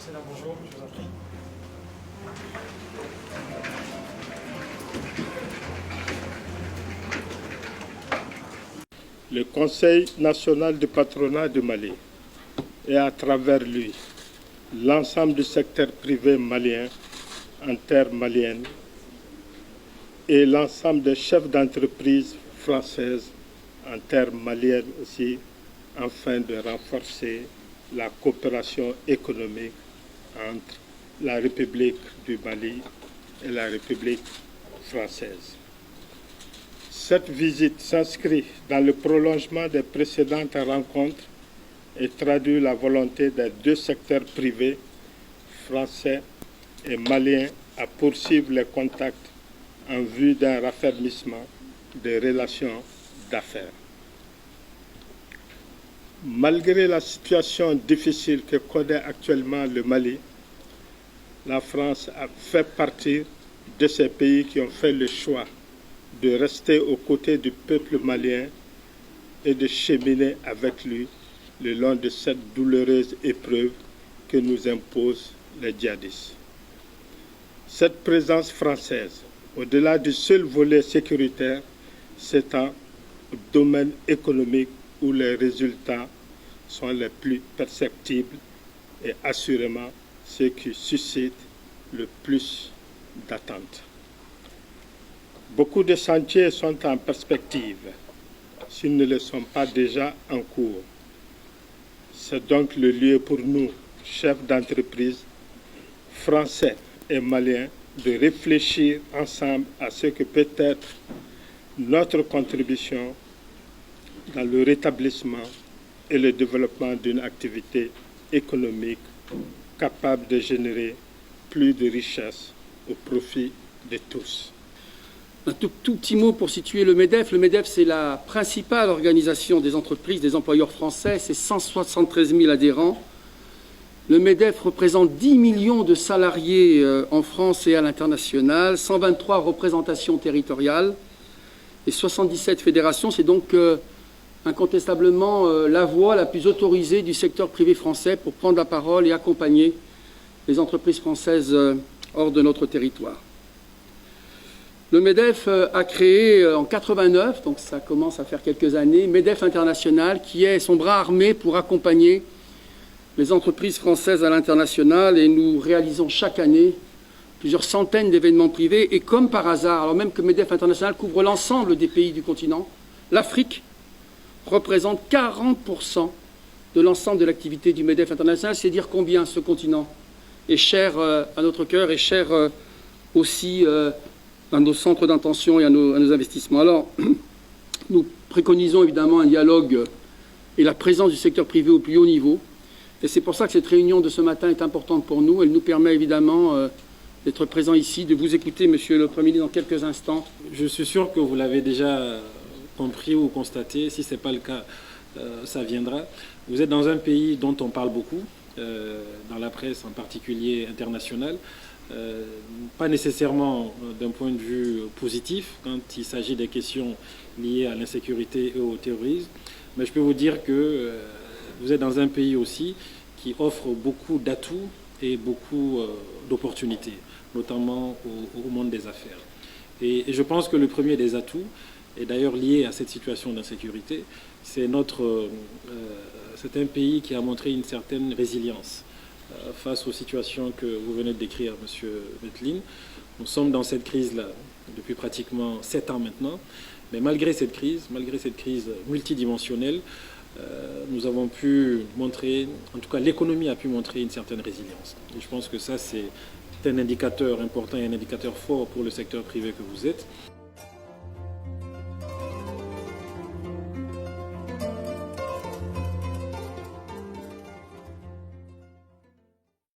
Sénat, bonjour, je vous en prie. Le Conseil national du patronat du Mali et à travers lui l'ensemble du secteur privé malien en terre malienne et l'ensemble des chefs d'entreprise françaises en terre malienne aussi, afin de renforcer la coopération économique entre la République du Mali et la République française. Cette visite s'inscrit dans le prolongement des précédentes rencontres et traduit la volonté des deux secteurs privés, français et maliens, à poursuivre les contacts en vue d'un raffermissement des relations d'affaires. Malgré la situation difficile que connaît actuellement le Mali, la France a fait partie de ces pays qui ont fait le choix de rester aux côtés du peuple malien et de cheminer avec lui le long de cette douloureuse épreuve que nous imposent les djihadistes. Cette présence française, au-delà du seul volet sécuritaire, s'étend au domaine économique où les résultats sont les plus perceptibles et assurément ceux qui suscitent le plus d'attentes. Beaucoup de chantiers sont en perspective, s'ils ne le sont pas déjà en cours. C'est donc le lieu pour nous, chefs d'entreprise, français et maliens, de réfléchir ensemble à ce que peut être notre contribution dans le rétablissement et le développement d'une activité économique capable de générer plus de richesses au profit de tous. Un tout petit mot pour situer le MEDEF. Le MEDEF, c'est la principale organisation des entreprises, des employeurs français. C'est 173 000 adhérents. Le MEDEF représente 10 millions de salariés en France et à l'international, 123 représentations territoriales et 77 fédérations. C'est donc incontestablement la voix la plus autorisée du secteur privé français pour prendre la parole et accompagner les entreprises françaises hors de notre territoire. Le MEDEF a créé en 89, donc ça commence à faire quelques années, MEDEF International, qui est son bras armé pour accompagner les entreprises françaises à l'international, et nous réalisons chaque année plusieurs centaines d'événements privés. Et comme par hasard, alors même que MEDEF International couvre l'ensemble des pays du continent, l'Afrique représente 40% de l'ensemble de l'activité du MEDEF International. C'est dire combien ce continent est cher à notre cœur et cher aussi à nos centres d'intention et à nos investissements. Alors, nous préconisons évidemment un dialogue et la présence du secteur privé au plus haut niveau. Et c'est pour ça que cette réunion de ce matin est importante pour nous. Elle nous permet évidemment d'être présents ici, de vous écouter, Monsieur le Premier ministre, dans quelques instants. Je suis sûr que vous l'avez déjà compris ou constaté. Si ce n'est pas le cas, ça viendra. Vous êtes dans un pays dont on parle beaucoup, dans la presse en particulier internationale. Pas nécessairement d'un point de vue positif quand il s'agit des questions liées à l'insécurité et au terrorisme, mais je peux vous dire que vous êtes dans un pays aussi qui offre beaucoup d'atouts et beaucoup d'opportunités, notamment au monde des affaires. Et je pense que le premier des atouts, est d'ailleurs lié à cette situation d'insécurité, c'est un pays qui a montré une certaine résilience face aux situations que vous venez de décrire, M. Metlin. Nous sommes dans cette crise-là depuis pratiquement 7 ans maintenant, mais malgré cette crise multidimensionnelle, nous avons pu montrer, en tout cas l'économie a pu montrer une certaine résilience. Et je pense que ça, c'est un indicateur important et un indicateur fort pour le secteur privé que vous êtes.